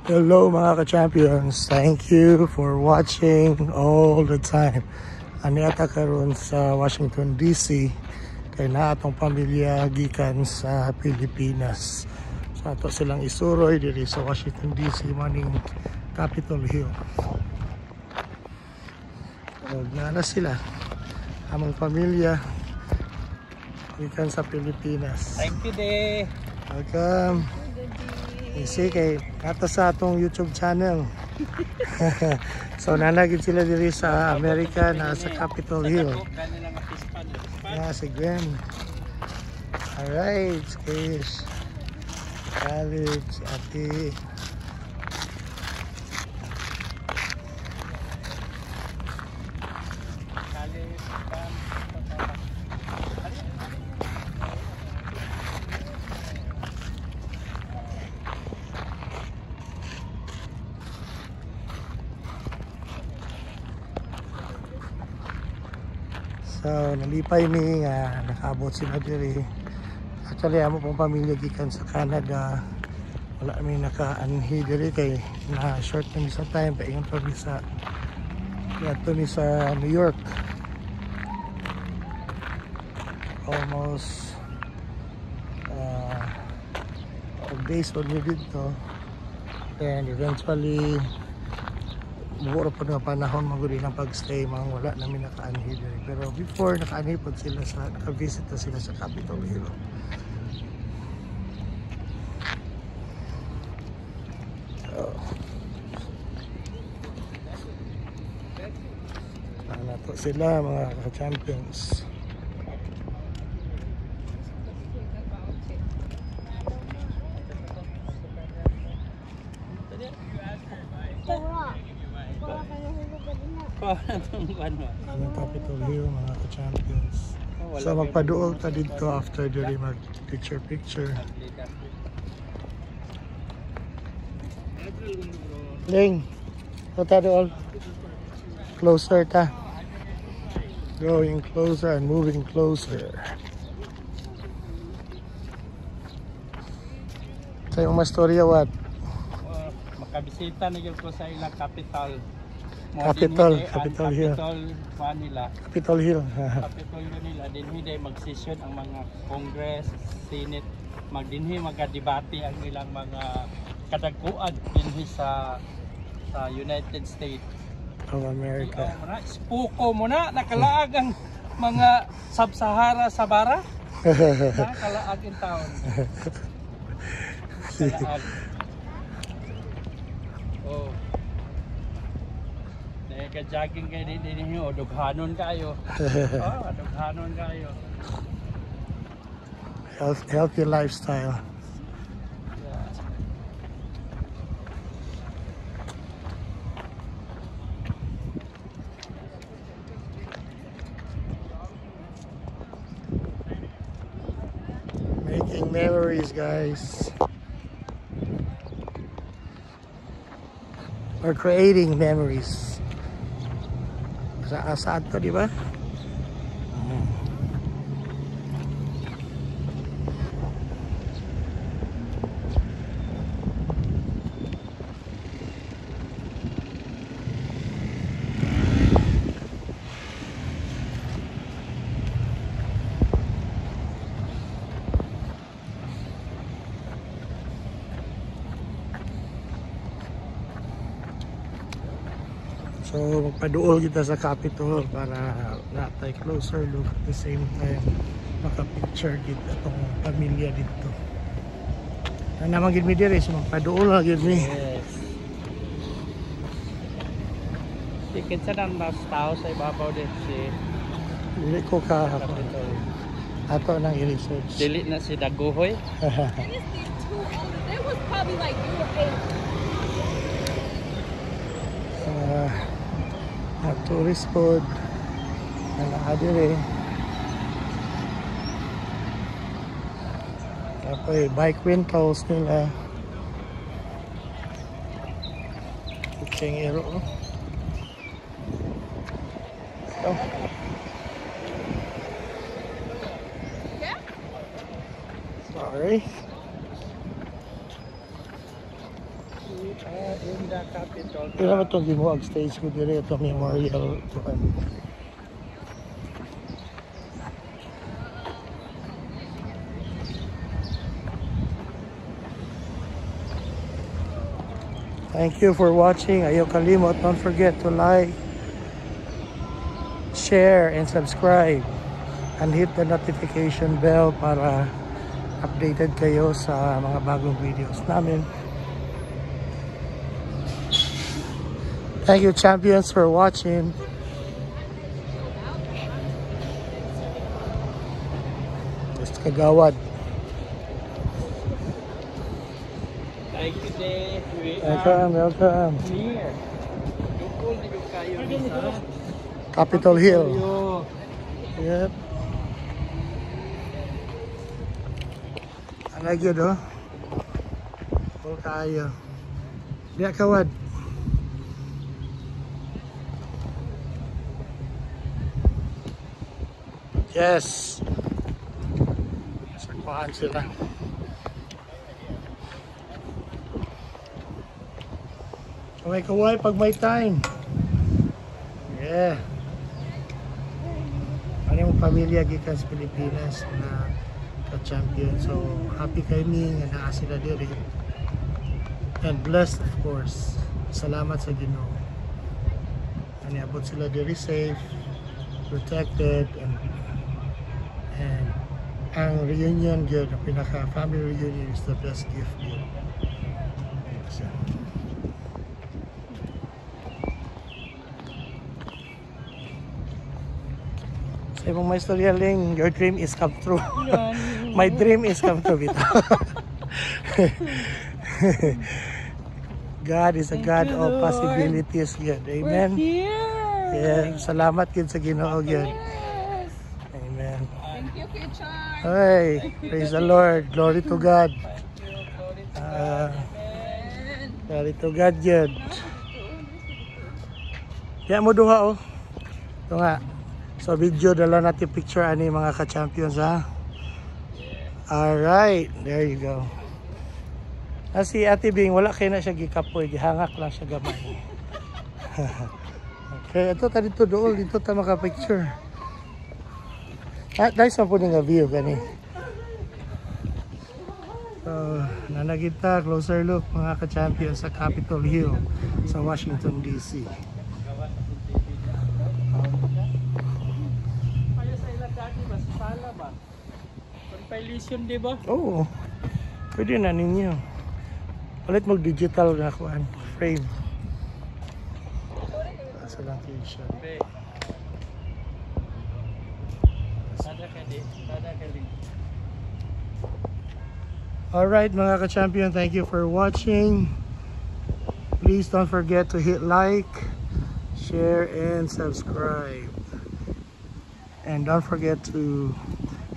Hello mga ka-champions, thank you for watching all the time. Ani ata karon sa Washington DC kay na atong pamilya gikan sa Pilipinas. Sa ato silang isuroy diri sa Washington DC maning Capitol Hill. Na sila among pamilya gikan sa Pilipinas. Thank you de. Welcome. Kasi kay ato sa atong YouTube channel. So nanagid sila diri sa Amerika na sa Capitol Hill. Yeah, si Gwen. Alright, Kish. College, Ate. So, nalipay ni nga nakaabot sila diri. Actually, amo pong pamilya gikan sa Canada. Wala kami naka-anhi diri kay na short kami sa time. Paingon kami sa sa New York. Almost days on we dito. And eventually mura po na panahon maguli ng pagstay, mga wala namin naka-anhi diri. Pero before naka-anhi po sila sa naka-visit na sila sa Capitol Hill. So na po sila mga ka-champions. Ang Capitol Hill mga ka-champions. So magpaduol ta dito after diri mag-picture. Ling, ta dool. Closer ta. Going closer and moving closer. Sa yung mastorya what? Makabisita na ko sa ilang capital. Capitol Hill. Capitol Hill nila dinhi mag-session ang mga Congress, Senate, magdinhi magdebate ang ilang mga kadagkuan dinhi sa United States of America. Spuko mo na nakalaag ang mga Sub-Sahara sa bara. Nakalaag in town. Nakalaag. Oh. Ka-jogging kayo din niyo, dughanon kayo. Dughanon kayo. Healthy lifestyle. Yeah. Making memories, guys. We're creating memories. Saan to, di ba? So magpaduol kita sa Capitol para natay closer look at the same time makapicture kita itong pamilya dito. Na naman gid mi diri so magpaduol na gid mi. Yes. Ticket sa nang mas tao sa ibabaw din si Dili ko ka Capitol. ato nang i-research. Dili na si Daguhoy. There was probably like you were 8. Tourist food na nakadiri. Tapos bike rentals nila. Kutsingero. So, sorry. In the capital. Kaya naman itong gimuag stage ko dire itong memorial to Thank you for watching. Ayaw kalimot. Don't forget to like, share, and subscribe. And hit the notification bell para updated kayo sa mga bagong videos namin. Thank you, champions, for watching. Just kagawad. Thank you, Dave. Welcome. Near. Dukol di ko kayo sa Capitol Hill. Yep. I like it, oh. Full kayo. Diya kawad. Yes. Sakpahan sila. Kaway-kaway pag may time. Yeah. Ano yung pamilya gikan sa Pilipinas na ka-champion. So, happy kami nga naa sila diri. And blessed, of course. Salamat sa Ginoo. Aniabot sila diri safe, protected, and ang reunion yun, ang pinaka-family reunion is the best gift yun. So, sa ibang may storya Ling, your dream is come true. My dream is come true, Vito. God is a God of possibilities yun. Amen. Yeah, salamat yun sa Ginoo yun. Amen. Thank you, Kuya. Hey, praise the Lord. Glory to God. Glory to God yun. Kaya mo duha, oh. Ito nga. So video, dala natin picture ani mga ka-champions, ha. Alright, there you go. Si Ate Bing, wala kayo na siya gikapoy, gihangak lang siya gamay. Okay, ito ta dito dool, dito ta maka-picture. Dahil sa po nga view gani. So, nanagita, closer look mga ka-champions sa Capitol Hill sa Washington, D.C. Sala ba? Compilation, di ba? Oo. Pwede na ninyo. Ulit mag-digital na kuan frame. Asa lang kayo siya. Alright mga ka-champion, thank you for watching. Please don't forget to hit like, share, and subscribe. And don't forget to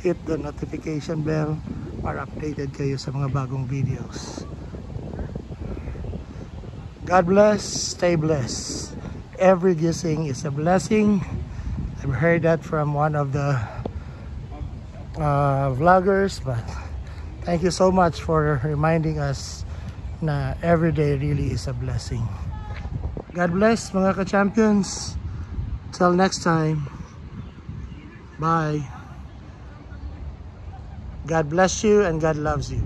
hit the notification bell para updated kayo sa mga bagong videos. God bless, stay blessed. Every gising is a blessing. I've heard that from one of the vloggers, but thank you so much for reminding us na every day really is a blessing. God bless mga ka-champions. Till next time. Bye. God bless you and God loves you.